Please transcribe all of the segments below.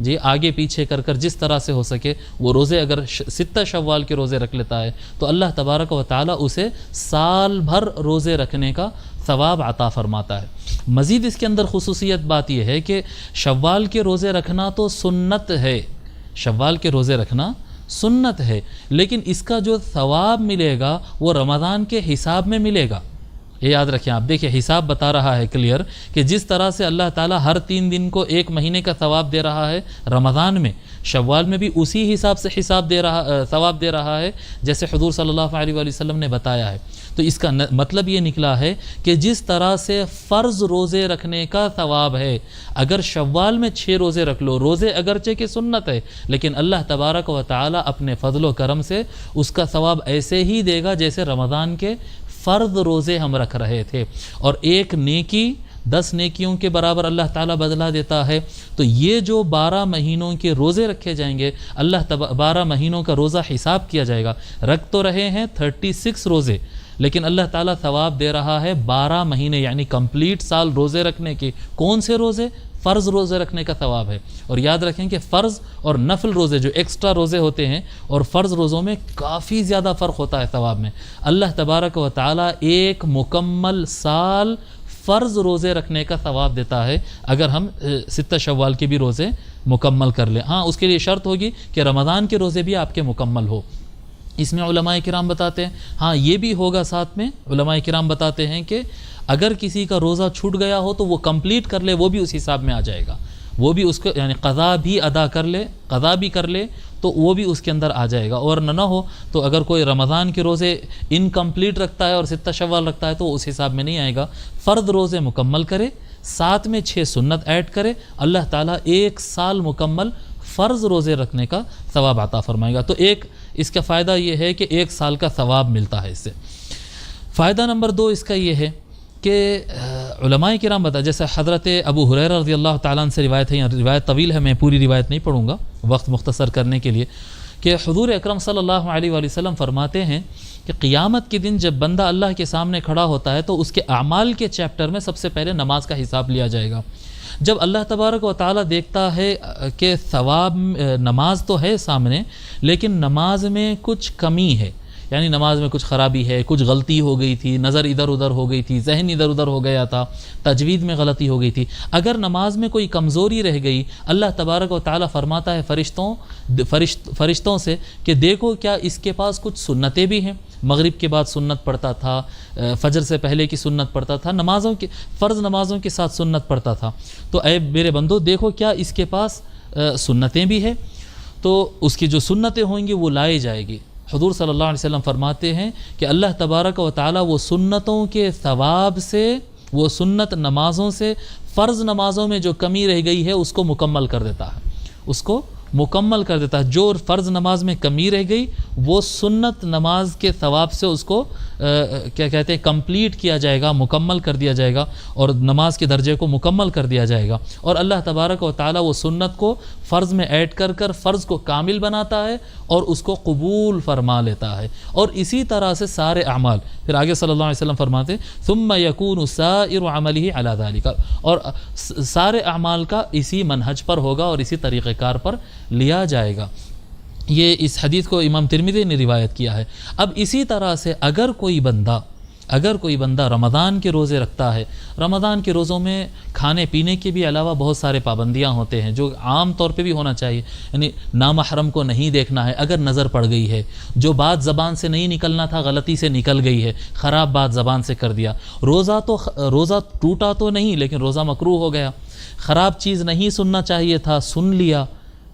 جی آگے پیچھے کر کر جس طرح سے ہو سکے وہ روزے اگر 6 شوال کے روزے رکھ لیتا ہے تو اللہ تبارک و تعالیٰ اسے سال بھر روزے رکھنے کا ثواب عطا فرماتا ہے۔ مزید اس کے اندر خصوصیت بات یہ ہے کہ شوال کے روزے رکھنا تو سنت ہے، شوال کے روزے رکھنا سنت ہے، لیکن اس کا جو ثواب ملے گا وہ رمضان کے حساب میں ملے گا۔ یہ یاد رکھیں آپ، دیکھیں حساب بتا رہا ہے کلیئر کہ جس طرح سے اللہ تعالیٰ ہر 3 دن کو 1 مہینے کا ثواب دے رہا ہے رمضان میں، شوال میں بھی اسی حساب سے ثواب دے رہا ہے جیسے حضور صلی اللہ علیہ وآلہ وسلم نے بتایا ہے۔ تو اس کا مطلب یہ نکلا ہے کہ جس طرح سے فرض روزے رکھنے کا ثواب ہے، اگر شوال میں 6 روزے رکھ لو، روزے اگرچہ کہ سنت ہے لیکن اللہ تبارک و تعالیٰ اپنے فضل و کرم سے اس کا ثواب ایسے ہی دے گا جیسے رمضان کے فرض روزے ہم رکھ رہے تھے، اور 1 نیکی 10 نیکیوں کے برابر اللہ تعالیٰ بدلہ دیتا ہے۔ تو یہ جو 12 مہینوں کے روزے رکھے جائیں گے، 12 مہینوں کا روزہ حساب کیا جائے گا، رکھ تو رہے ہیں 36 روزے لیکن اللہ تعالیٰ ثواب دے رہا ہے 12 مہینے یعنی کمپلیٹ سال روزے رکھنے کے۔ کون سے روزے؟ فرض روزے رکھنے کا ثواب ہے۔ اور یاد رکھیں کہ فرض اور نفل روزے جو ایکسٹرا روزے ہوتے ہیں اور فرض روزوں میں کافی زیادہ فرق ہوتا ہے ثواب میں۔ اللہ تبارک و تعالیٰ 1 مکمل سال فرض روزے رکھنے کا ثواب دیتا ہے اگر ہم 6 شوال کے بھی روزے مکمل کر لیں۔ ہاں اس کے لیے شرط ہوگی کہ رمضان کے روزے بھی آپ کے مکمل ہو۔ اس میں علماء کرام بتاتے ہیں ہاں یہ بھی ہوگا، ساتھ میں علماء کرام بتاتے ہیں کہ اگر کسی کا روزہ چھوٹ گیا ہو تو وہ کمپلیٹ کر لے، وہ بھی اس حساب میں آ جائے گا، وہ بھی اس کو یعنی قضا بھی ادا کر لے، قضا بھی کر لے تو وہ بھی اس کے اندر آ جائے گا۔ اور نہ ہو تو اگر کوئی رمضان کے روزے انکمپلیٹ رکھتا ہے اور 6 شوال رکھتا ہے تو اس حساب میں نہیں آئے گا۔ فرض روزے مکمل کرے، ساتھ میں 6 سنت ایڈ کرے، اللہ تعالیٰ 1 سال مکمل فرض روزے رکھنے کا ثواب عطا فرمائے گا۔ تو اس کا فائدہ یہ ہے کہ 1 سال کا ثواب ملتا ہے اس سے۔ فائدہ نمبر 2 اس کا یہ ہے کہ علماء کرام بتا، جیسے حضرت ابو ہریرہ رضی اللہ تعالیٰ عنہ سے روایت ہے، روایت طویل ہے، میں پوری روایت نہیں پڑھوں گا وقت مختصر کرنے کے لیے، کہ حضور اکرم صلی اللہ علیہ وآلہ وسلم فرماتے ہیں کہ قیامت کے دن جب بندہ اللہ کے سامنے کھڑا ہوتا ہے تو اس کے اعمال کے چیپٹر میں سب سے پہلے نماز کا حساب لیا جائے گا۔ جب اللہ تبارک و تعالیٰ دیکھتا ہے کہ ثواب نماز تو ہے سامنے لیکن نماز میں کچھ کمی ہے، یعنی نماز میں کچھ خرابی ہے، کچھ غلطی ہو گئی تھی، نظر ادھر ادھر ہو گئی تھی، ذہن ادھر ادھر ہو گیا تھا، تجوید میں غلطی ہو گئی تھی، اگر نماز میں کوئی کمزوری رہ گئی، اللہ تبارک و تعالیٰ فرماتا ہے فرشتوں سے کہ دیکھو کیا اس کے پاس کچھ سنتیں بھی ہیں، مغرب کے بعد سنت پڑھتا تھا، فجر سے پہلے کی سنت پڑھتا تھا، فرض نمازوں کے ساتھ سنت پڑھتا تھا، تو اے میرے بندو دیکھو کیا اس کے پاس سنتیں بھی ہیں، تو اس کی جو سنتیں ہوں گی وہ لائی جائے گی۔ حضور صلی اللہ علیہ وسلم فرماتے ہیں کہ اللہ تبارک و تعالیٰ وہ سنتوں کے ثواب سے، وہ سنت نمازوں سے فرض نمازوں میں جو کمی رہ گئی ہے اس کو مکمل کر دیتا ہے، اس کو مکمل کر دیتا ہے۔ جو فرض نماز میں کمی رہ گئی وہ سنت نماز کے ثواب سے اس کو کیا کہتے ہیں کمپلیٹ کیا جائے گا، مکمل کر دیا جائے گا اور نماز کے درجے کو مکمل کر دیا جائے گا، اور اللہ تبارک و تعالیٰ وہ سنت کو فرض میں ایڈ کر کر فرض کو کامل بناتا ہے اور اس کو قبول فرما لیتا ہے۔ اور اسی طرح سے سارے اعمال، پھر آگے صلی اللہ علیہ وسلم فرماتے ہیں ثم يكون سائر عمله على ذلك، اور سارے اعمال کا اسی منہج پر ہوگا اور اسی طریقہ کار پر لیا جائے گا۔ یہ اس حدیث کو امام ترمذی نے روایت کیا ہے۔ اب اسی طرح سے اگر کوئی بندہ رمضان کے روزے رکھتا ہے، رمضان کے روزوں میں کھانے پینے کے بھی علاوہ بہت سارے پابندیاں ہوتے ہیں جو عام طور پہ بھی ہونا چاہیے، یعنی نامحرم کو نہیں دیکھنا ہے، اگر نظر پڑ گئی ہے، جو بات زبان سے نہیں نکلنا تھا غلطی سے نکل گئی ہے، خراب بات زبان سے کر دیا، روزہ ٹوٹا تو نہیں لیکن روزہ مکروہ ہو گیا، خراب چیز نہیں سننا چاہیے تھا سن لیا،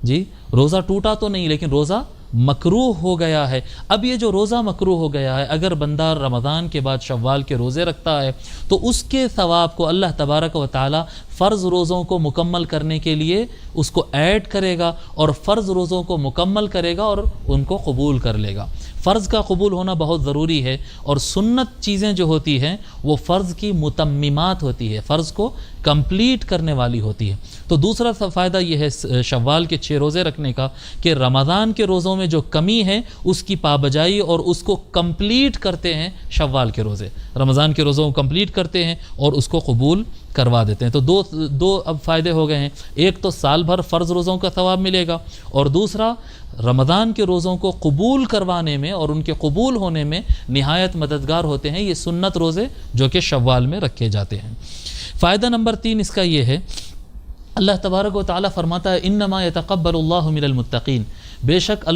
جی روزہ ٹوٹا تو نہیں لیکن روزہ مکروہ ہو گیا ہے۔ اب یہ جو روزہ مکروہ ہو گیا ہے، اگر بندہ رمضان کے بعد شوال کے روزے رکھتا ہے تو اس کے ثواب کو اللہ تبارک و تعالی فرض روزوں کو مکمل کرنے کے لیے اس کو ایڈ کرے گا اور فرض روزوں کو مکمل کرے گا اور ان کو قبول کر لے گا۔ فرض کا قبول ہونا بہت ضروری ہے، اور سنت چیزیں جو ہوتی ہیں وہ فرض کی متممات ہوتی ہے، فرض کو کمپلیٹ کرنے والی ہوتی ہے۔ تو دوسرا فائدہ یہ ہے شوال کے 6 روزے رکھنے کا کہ رمضان کے روزوں میں جو کمی ہے اس کی پابجائی اور اس کو کمپلیٹ کرتے ہیں شوال کے روزے، رمضان کے روزوں کو کمپلیٹ کرتے ہیں اور اس کو قبول کروا دیتے ہیں۔ تو دو اب فائدے ہو گئے ہیں، ایک تو سال بھر فرض روزوں کا ثواب ملے گا، اور دوسرا رمضان کے روزوں کو قبول کروانے میں اور ان کے قبول ہونے میں نہایت مددگار ہوتے ہیں یہ سنت روزے جو کہ شوال میں رکھے جاتے ہیں۔ فائدہ نمبر 3 اس کا یہ ہے، اللہ تبارک و تعالیٰ فرماتا ہے انما یتقبل اللہ من المتقین، بے شک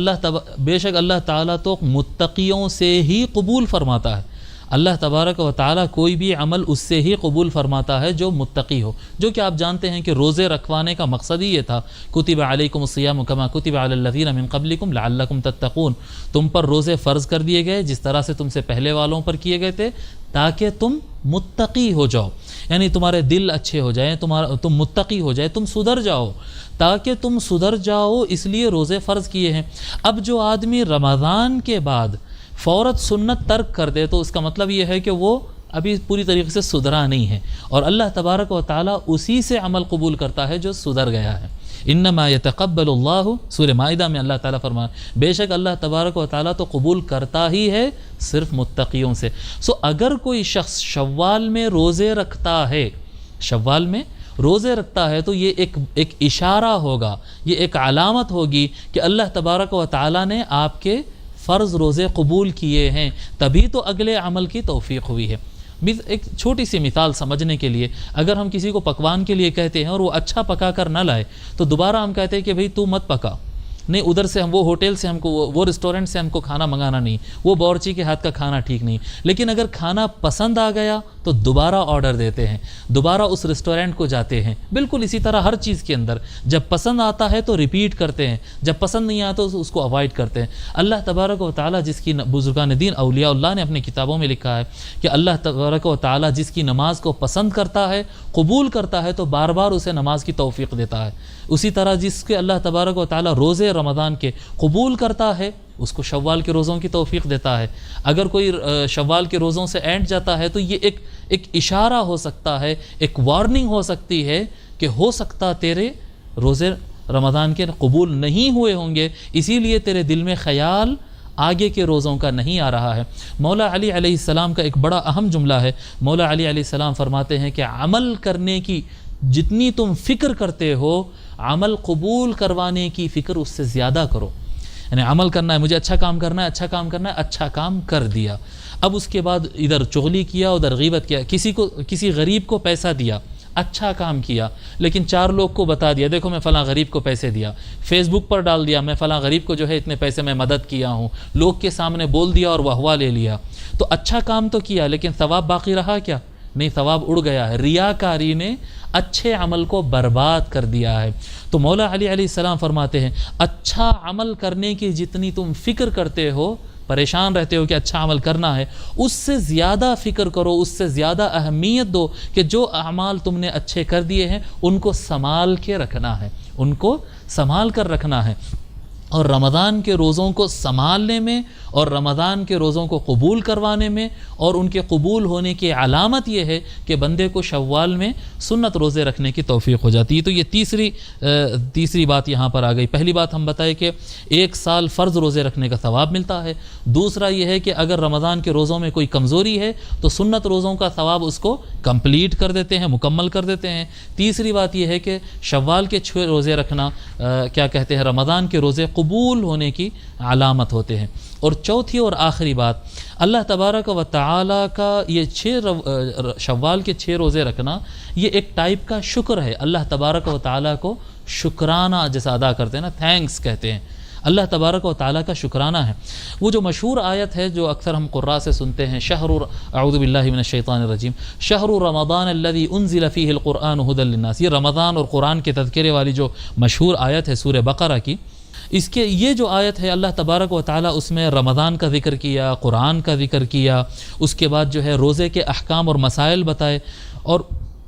اللہ تعالیٰ تو متقیوں سے ہی قبول فرماتا ہے۔ اللہ تبارک و تعالیٰ کوئی بھی عمل اس سے ہی قبول فرماتا ہے جو متقی ہو، جو کہ آپ جانتے ہیں کہ روزے رکھوانے کا مقصد ہی یہ تھا، کتب علیکم الصیام کما کتب علی الذین من قبلکم لعلکم تتقون، تم پر روزے فرض کر دیے گئے جس طرح سے تم سے پہلے والوں پر کیے گئے تھے تاکہ تم متقی ہو جاؤ، یعنی تمہارے دل اچھے ہو جائیں، تم متقی ہو جائے، تم سدھر جاؤ، تاکہ تم سدھر جاؤ اس لیے روزے فرض کیے ہیں۔ اب جو آدمی رمضان کے بعد فوراً سنت ترک کر دے تو اس کا مطلب یہ ہے کہ وہ ابھی پوری طریقے سے سدھرا نہیں ہے، اور اللہ تبارک و تعالیٰ اسی سے عمل قبول کرتا ہے جو سدھر گیا ہے۔ انما یتقبل اللہ، سورہ مائدہ میں اللہ تعالیٰ فرمایا بے شک اللہ تبارک و تعالیٰ تو قبول کرتا ہی ہے صرف متقیوں سے۔ اگر کوئی شخص شوال میں روزے رکھتا ہے، شوال میں روزے رکھتا ہے تو یہ ایک اشارہ ہوگا، یہ ایک علامت ہوگی کہ اللہ تبارک و تعالیٰ نے آپ کے فرض روزے قبول کیے ہیں، تبھی تو اگلے عمل کی توفیق ہوئی ہے۔ ایک چھوٹی سی مثال سمجھنے کے لیے، اگر ہم کسی کو پکوان کے لیے کہتے ہیں اور وہ اچھا پکا کر نہ لائے تو دوبارہ ہم کہتے ہیں کہ بھئی تو مت پکا، نہیں ادھر سے ہم وہ ہوٹل سے ہم کو وہ ریسٹورنٹ سے ہم کو کھانا منگانا نہیں، وہ باورچی کے ہاتھ کا کھانا ٹھیک نہیں۔ لیکن اگر کھانا پسند آ گیا تو دوبارہ آرڈر دیتے ہیں، دوبارہ اس ریسٹورنٹ کو جاتے ہیں۔ بالکل اسی طرح ہر چیز کے اندر جب پسند آتا ہے تو ریپیٹ کرتے ہیں، جب پسند نہیں آتا تو اس کو اوائڈ کرتے ہیں۔ اللہ تبارک و تعالیٰ جس کی بزرگان دین اولیاء اللہ نے اپنی کتابوں میں لکھا ہے کہ اللہ تبارک و تعالیٰ جس کی نماز کو پسند کرتا ہے، قبول کرتا ہے، تو بار بار اسے نماز کی توفیق دیتا ہے۔ اسی طرح جس کے اللہ تبارک و تعالیٰ روزے رمضان کے قبول کرتا ہے اس کو شوال کے روزوں کی توفیق دیتا ہے۔ اگر کوئی شوال کے روزوں سے اینٹ جاتا ہے تو یہ ایک اشارہ ہو سکتا ہے، ایک وارننگ ہو سکتی ہے کہ ہو سکتا تیرے روزے رمضان کے قبول نہیں ہوئے ہوں گے، اسی لیے تیرے دل میں خیال آگے کے روزوں کا نہیں آ رہا ہے۔ مولا علی علیہ السلام کا ایک بڑا اہم جملہ ہے، مولا علی علیہ السلام فرماتے ہیں کہ عمل کرنے کی جتنی تم فکر کرتے ہو، عمل قبول کروانے کی فکر اس سے زیادہ کرو۔ یعنی عمل کرنا ہے، مجھے اچھا کام کرنا ہے، اچھا کام کرنا ہے، اچھا کام کر دیا، اب اس کے بعد ادھر چغلی کیا، ادھر غیبت کیا، کسی غریب کو پیسہ دیا، اچھا کام کیا، لیکن 4 لوگ کو بتا دیا دیکھو میں فلاں غریب کو پیسے دیا، فیس بک پر ڈال دیا میں فلاں غریب کو جو ہے اتنے پیسے میں مدد کیا ہوں، لوگ کے سامنے بول دیا اور واہ لے لیا، تو اچھا کام تو کیا لیکن ثواب باقی رہا کیا؟ نہیں، ثواب اڑ گیا ہے۔ ریاکاری نے اچھے عمل کو برباد کر دیا ہے۔ تو مولا علی علیہ السلام فرماتے ہیں اچھا عمل کرنے کی جتنی تم فکر کرتے ہو، پریشان رہتے ہو کہ اچھا عمل کرنا ہے، اس سے زیادہ فکر کرو، اس سے زیادہ اہمیت دو کہ جو اعمال تم نے اچھے کر دیے ہیں ان کو سنبھال کے رکھنا ہے، ان کو سنبھال کر رکھنا ہے۔ اور رمضان کے روزوں کو سنبھالنے میں اور رمضان کے روزوں کو قبول کروانے میں اور ان کے قبول ہونے کی علامت یہ ہے کہ بندے کو شوال میں سنت روزے رکھنے کی توفیق ہو جاتی ہے۔ تو یہ تیسری بات یہاں پر آ گئی۔ پہلی بات ہم بتائے کہ 1 سال فرض روزے رکھنے کا ثواب ملتا ہے۔ دوسرا یہ ہے کہ اگر رمضان کے روزوں میں کوئی کمزوری ہے تو سنت روزوں کا ثواب اس کو کمپلیٹ کر دیتے ہیں، مکمل کر دیتے ہیں۔ تیسری بات یہ ہے کہ شوال کے 6 روزے رکھنا کیا کہتے ہیں رمضان کے روزے قبول ہونے کی علامت ہوتے ہیں۔ اور چوتھی اور آخری بات، اللہ تبارک و تعالیٰ کا یہ شوال کے 6 روزے رکھنا یہ ایک ٹائپ کا شکر ہے۔ اللہ تبارک و تعالیٰ کو شکرانہ جیسا ادا کرتے ہیں نا، تھینکس کہتے ہیں، اللہ تبارک و تعالیٰ کا شکرانہ ہے۔ وہ جو مشہور آیت ہے جو اکثر ہم قراء سے سنتے ہیں، اعوذ باللہ من الشیطان الرجیم، شہر رمضان الذی انزل فیہ القرآن ھدی للناس، یہ رمضان اور قرآن کے تذکرے والی جو مشہور آیت ہے سورہ بقرہ کی، اس کے یہ جو آیت ہے اللہ تبارک و تعالیٰ اس میں رمضان کا ذکر کیا، قرآن کا ذکر کیا، اس کے بعد جو ہے روزے کے احکام اور مسائل بتائے، اور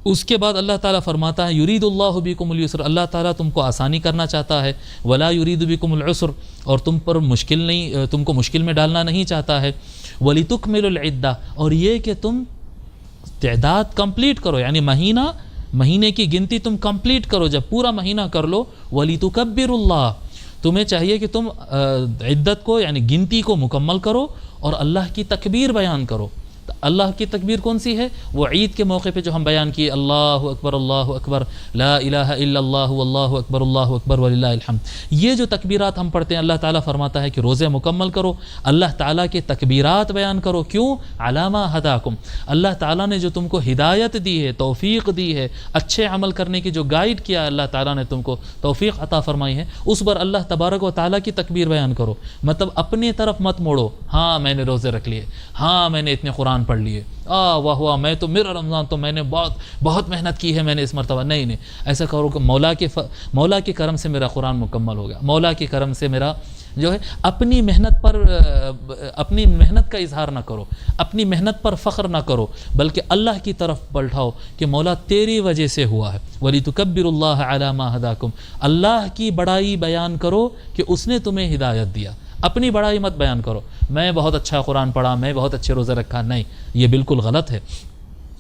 اس کے بعد اللہ تعالیٰ فرماتا ہے یرید اللہ بکم اليسر، اللہ تعالیٰ تم کو آسانی کرنا چاہتا ہے، ولا یرید بکم العسر، اور تم کو مشکل میں ڈالنا نہیں چاہتا ہے، ولتکملوا العدہ، اور یہ کہ تم تعداد کمپلیٹ کرو، یعنی مہینے کی گنتی تم کمپلیٹ کرو، جب پورا مہینہ کر لو، ولتکبروا اللہ، تمہیں چاہیے کہ تم عدت کو یعنی گنتی کو مکمل کرو اور اللہ کی تکبیر بیان کرو۔ تو اللہ کی تکبیر کون سی ہے؟ وہ عید کے موقع پہ جو ہم بیان کیے، اللہ اکبر لا الہ الا اللہ اللہ اکبر وللہ الحمد، یہ جو تکبیرات ہم پڑھتے ہیں اللہ تعالیٰ فرماتا ہے کہ روزے مکمل کرو، اللہ تعالیٰ کے تکبیرات بیان کرو۔ کیوں؟ علامہ ہداکم، اللہ تعالیٰ نے جو تم کو ہدایت دی ہے، توفیق دی ہے، اچھے عمل کرنے کی جو گائیڈ کیا ہے اللہ تعالیٰ نے تم کو توفیق عطا فرمائی ہے، اس پر اللہ تبارک و تعالیٰ کی تکبیر بیان کرو۔ مطلب اپنی طرف مت موڑو، ہاں میں نے روزے رکھ لیے، ہاں میں نے اتنے قرآن پڑھ لیے، واہ واہ میں تو میرا رمضان تو میں نے بہت محنت کی ہے میں نے اس مرتبہ، نہیں ایسا کرو کہ مولا کے کرم سے میرا قرآن مکمل ہو گیا، مولا کے کرم سے میرا جو ہے اپنی محنت کا اظہار نہ کرو، اپنی محنت پر فخر نہ کرو، بلکہ اللہ کی طرف پلٹاؤ کہ مولا تیری وجہ سے ہوا ہے۔ وَلِتُكَبِّرُوا اللَّهَ عَلَى مَا هَدَاكُمْ، اللہ کی بڑائی بیان کرو کہ اس نے تمہیں ہدایت دیا، اپنی بڑائی مت بیان کرو، میں بہت اچھا قرآن پڑھا، میں بہت اچھے روزے رکھا، نہیں، یہ بالکل غلط ہے۔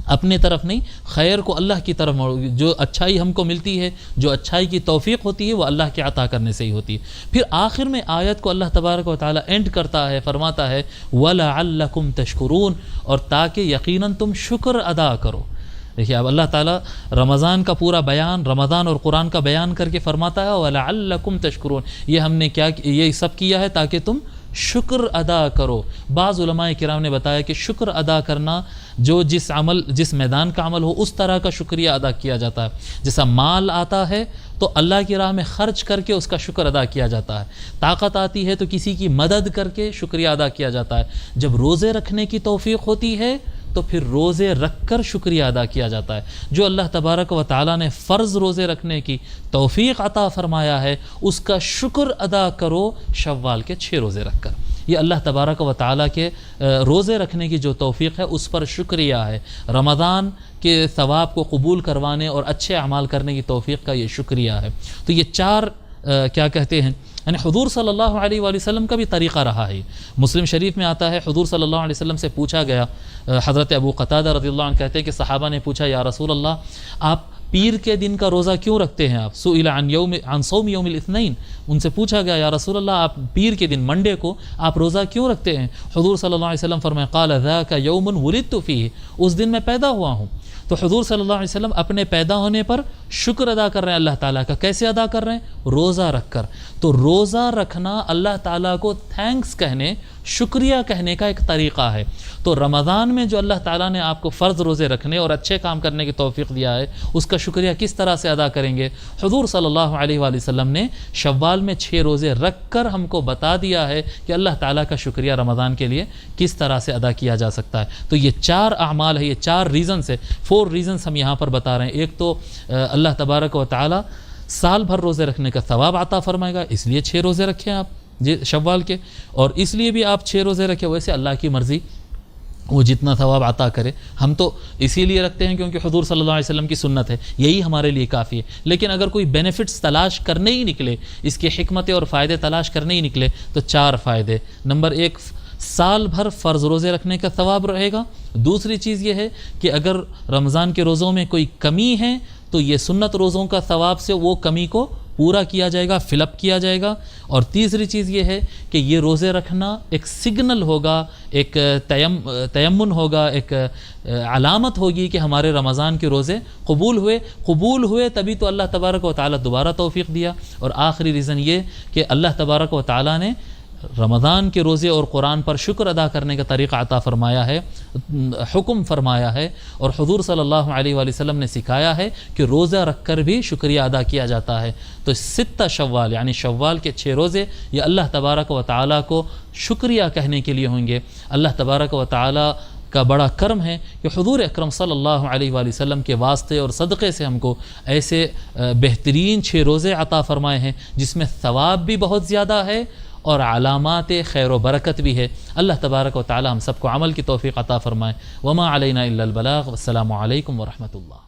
اپنے طرف نہیں، خیر کو اللہ کی طرف موڑو، جو اچھائی ہم کو ملتی ہے، جو اچھائی کی توفیق ہوتی ہے وہ اللہ کے عطا کرنے سے ہی ہوتی ہے۔ پھر آخر میں آیت کو اللہ تبارک و تعالیٰ اینڈ کرتا ہے، فرماتا ہے وَلَعَلَّكُمْ تَشْكُرُونَ، اور تاکہ یقیناً تم شکر ادا کرو۔ دیکھیے اب اللہ تعالیٰ رمضان کا پورا بیان، رمضان اور قرآن کا بیان کر کے فرماتا ہے وَلَعَلَّكُمْ تَشْكُرُونَ، یہ ہم نے یہ سب کیا ہے تاکہ تم شکر ادا کرو۔ بعض علماء کرام نے بتایا کہ شکر ادا کرنا جو جس میدان کا عمل ہو اس طرح کا شکریہ ادا کیا جاتا ہے، جیسا مال آتا ہے تو اللہ کی راہ میں خرچ کر کے اس کا شکر ادا کیا جاتا ہے، طاقت آتی ہے تو کسی کی مدد کر کے شکریہ ادا کیا جاتا ہے، جب روزے رکھنے کی توفیق ہوتی ہے تو پھر روزے رکھ کر شکریہ ادا کیا جاتا ہے۔ جو اللہ تبارک و تعالیٰ نے فرض روزے رکھنے کی توفیق عطا فرمایا ہے اس کا شکر ادا کرو شوال کے 6 روزے رکھ کر۔ یہ اللہ تبارک و تعالیٰ کے روزے رکھنے کی جو توفیق ہے اس پر شکریہ ہے، رمضان کے ثواب کو قبول کروانے اور اچھے اعمال کرنے کی توفیق کا یہ شکریہ ہے۔ تو یہ 4 کیا کہتے ہیں، یعنی حضور صلی اللہ علیہ وآلہ وسلم کا بھی طریقہ رہا ہے۔ مسلم شریف میں آتا ہے حضور صلی اللہ علیہ وسلم سے پوچھا گیا، حضرت ابو قتادہ رضی اللہ عنہ کہتے ہیں کہ صحابہ نے پوچھا یا رسول اللہ آپ پیر کے دن کا روزہ کیوں رکھتے ہیں آپ؟ سئل عن صوم یوم الاثنین، ان سے پوچھا گیا یا رسول اللہ آپ پیر کے دن منڈے کو آپ روزہ کیوں رکھتے ہیں؟ حضور صلی اللہ علیہ وسلم فرمائے قال ذاک یوم ولدت فیہ، اس دن میں پیدا ہوا ہوں۔ تو حضور صلی اللہ علیہ وسلم اپنے پیدا ہونے پر شکر ادا کر رہے ہیں اللہ تعالیٰ کا، کیسے ادا کر رہے ہیں؟ روزہ رکھ کر۔ تو روزہ رکھنا اللہ تعالیٰ کو تھینکس کہنے، شکریہ کہنے کا ایک طریقہ ہے۔ تو رمضان میں جو اللہ تعالیٰ نے آپ کو فرض روزے رکھنے اور اچھے کام کرنے کی توفیق دیا ہے اس کا شکریہ کس طرح سے ادا کریں گے؟ حضور صلی اللہ علیہ وآلہ وسلم نے شوال میں 6 روزے رکھ کر ہم کو بتا دیا ہے کہ اللہ تعالیٰ کا شکریہ رمضان کے لیے کس طرح سے ادا کیا جا سکتا ہے۔ تو یہ 4 اعمال ہے، یہ 4 ریزنز ہے، 4 ریزنز ہم یہاں پر بتا رہے ہیں۔ ایک تو اللہ تبارک و تعالیٰ سال بھر روزے رکھنے کا ثواب عطا فرمائے گا، اس لیے 6 روزے رکھیں آپ شوال کے، اور اس لیے بھی آپ 6 روزے رکھیں، ویسے اللہ کی مرضی وہ جتنا ثواب عطا کرے۔ ہم تو اسی لیے رکھتے ہیں کیونکہ حضور صلی اللہ علیہ وسلم کی سنت ہے، یہی ہمارے لیے کافی ہے۔ لیکن اگر کوئی بینیفٹس تلاش کرنے ہی نکلے، اس کی حکمتیں اور فائدے تلاش کرنے ہی نکلے تو 4 فائدے۔ نمبر 1، سال بھر فرض روزے رکھنے کا ثواب رہے گا۔ دوسری چیز یہ ہے کہ اگر رمضان کے روزوں میں کوئی کمی ہے تو یہ سنت روزوں کا ثواب سے وہ کمی کو پورا کیا جائے گا، فل اپ کیا جائے گا۔ اور تیسری چیز یہ ہے کہ یہ روزے رکھنا ایک سگنل ہوگا، ایک تیمن ہوگا، ایک علامت ہوگی کہ ہمارے رمضان کے روزے قبول ہوئے تبھی تو اللہ تبارک و تعالیٰ دوبارہ توفیق دیا۔ اور آخری ریزن یہ کہ اللہ تبارک و تعالیٰ نے رمضان کے روزے اور قرآن پر شکر ادا کرنے کا طریقہ عطا فرمایا ہے، حکم فرمایا ہے، اور حضور صلی اللہ علیہ وآلہ وسلم نے سکھایا ہے کہ روزہ رکھ کر بھی شکریہ ادا کیا جاتا ہے۔ تو 6 شوال یعنی شوال کے 6 روزے یہ اللہ تبارک و تعالیٰ کو شکریہ کہنے کے لیے ہوں گے۔ اللہ تبارک و تعالیٰ کا بڑا کرم ہے کہ حضور اکرم صلی اللہ علیہ وآلہ وسلم کے واسطے اور صدقے سے ہم کو ایسے بہترین 6 روزے عطا فرمائے ہیں جس میں ثواب بھی بہت زیادہ ہے اور علامات خیر و برکت بھی ہے۔ اللہ تبارک و تعالی ہم سب کو عمل کی توفیق عطا فرمائے۔ وما علینا الا البلاغ، والسلام علیکم ورحمۃ اللہ۔